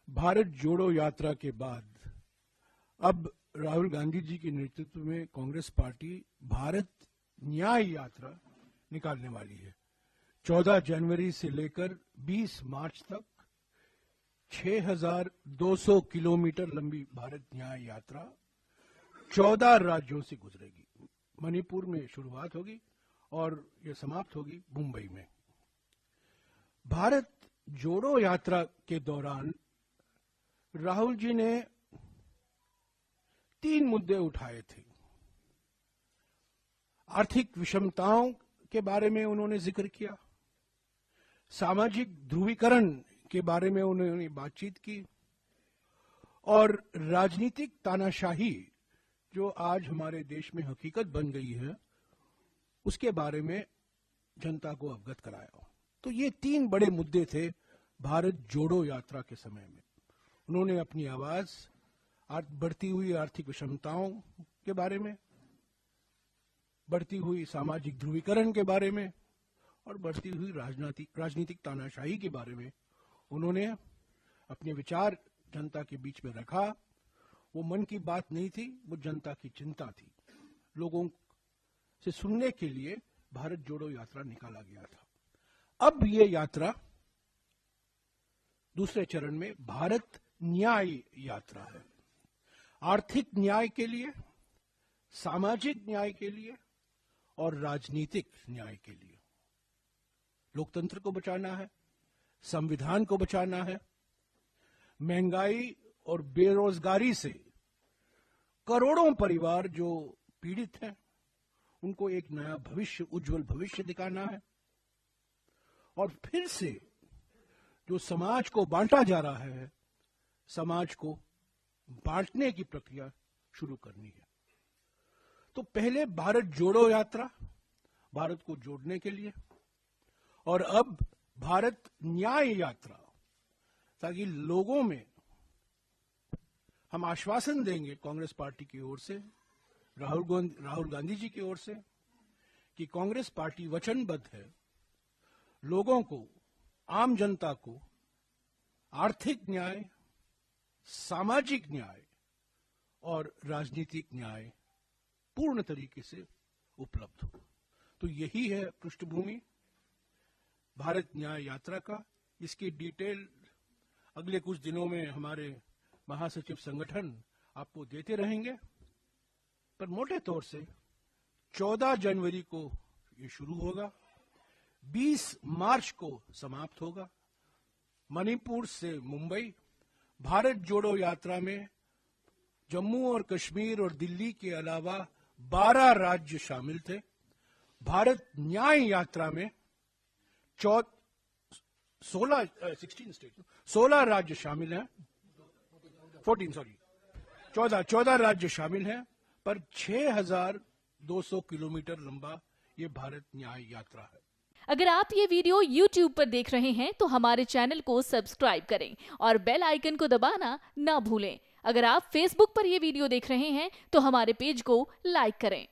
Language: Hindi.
भारत जोड़ो यात्रा के बाद अब राहुल गांधी जी के नेतृत्व में कांग्रेस पार्टी भारत न्याय यात्रा निकालने वाली है। 14 जनवरी से लेकर 20 मार्च तक 6,200 किलोमीटर लंबी भारत न्याय यात्रा 14 राज्यों से गुजरेगी। मणिपुर में शुरुआत होगी और यह समाप्त होगी मुंबई में। भारत जोड़ो यात्रा के दौरान राहुल जी ने 3 मुद्दे उठाए थे। आर्थिक विषमताओं के बारे में उन्होंने जिक्र किया, सामाजिक ध्रुवीकरण के बारे में उन्होंने बातचीत की और राजनीतिक तानाशाही जो आज हमारे देश में हकीकत बन गई है उसके बारे में जनता को अवगत कराया। तो ये 3 बड़े मुद्दे थे भारत जोड़ो यात्रा के समय में। उन्होंने अपनी आवाज बढ़ती हुई आर्थिक विषमताओं के बारे में, बढ़ती हुई सामाजिक ध्रुवीकरण के बारे में और बढ़ती हुई राजनीतिक तानाशाही के बारे में उन्होंने अपने विचार जनता के बीच में रखा। वो मन की बात नहीं थी, वो जनता की चिंता थी। लोगों से सुनने के लिए भारत जोड़ो यात्रा निकाला गया था। अब ये यात्रा दूसरे चरण में भारत न्याय यात्रा है। आर्थिक न्याय के लिए, सामाजिक न्याय के लिए और राजनीतिक न्याय के लिए। लोकतंत्र को बचाना है, संविधान को बचाना है। महंगाई और बेरोजगारी से करोड़ों परिवार जो पीड़ित हैं उनको एक नया भविष्य, उज्जवल भविष्य दिखाना है। और फिर से जो समाज को बांटा जा रहा है, समाज को बांटने की प्रक्रिया शुरू करनी है। तो पहले भारत जोड़ो यात्रा भारत को जोड़ने के लिए, और अब भारत न्याय यात्रा, ताकि लोगों में हम आश्वासन देंगे कांग्रेस पार्टी की ओर से, राहुल गांधी जी की ओर से, कि कांग्रेस पार्टी वचनबद्ध है लोगों को, आम जनता को आर्थिक न्याय, सामाजिक न्याय और राजनीतिक न्याय पूर्ण तरीके से उपलब्ध हो। तो यही है पृष्ठभूमि भारत न्याय यात्रा का। इसकी डिटेल अगले कुछ दिनों में हमारे महासचिव संगठन आपको देते रहेंगे, पर मोटे तौर से 14 जनवरी को ये शुरू होगा, 20 मार्च को समाप्त होगा। मणिपुर से मुंबई। भारत जोड़ो यात्रा में जम्मू और कश्मीर और दिल्ली के अलावा 12 राज्य शामिल थे। भारत न्याय यात्रा में 16 राज्य शामिल हैं, 14 राज्य शामिल हैं, पर 6,200 किलोमीटर लंबा ये भारत न्याय यात्रा है। अगर आप ये वीडियो YouTube पर देख रहे हैं तो हमारे चैनल को सब्सक्राइब करें और बेल आइकन को दबाना ना भूलें। अगर आप Facebook पर ये वीडियो देख रहे हैं तो हमारे पेज को लाइक करें।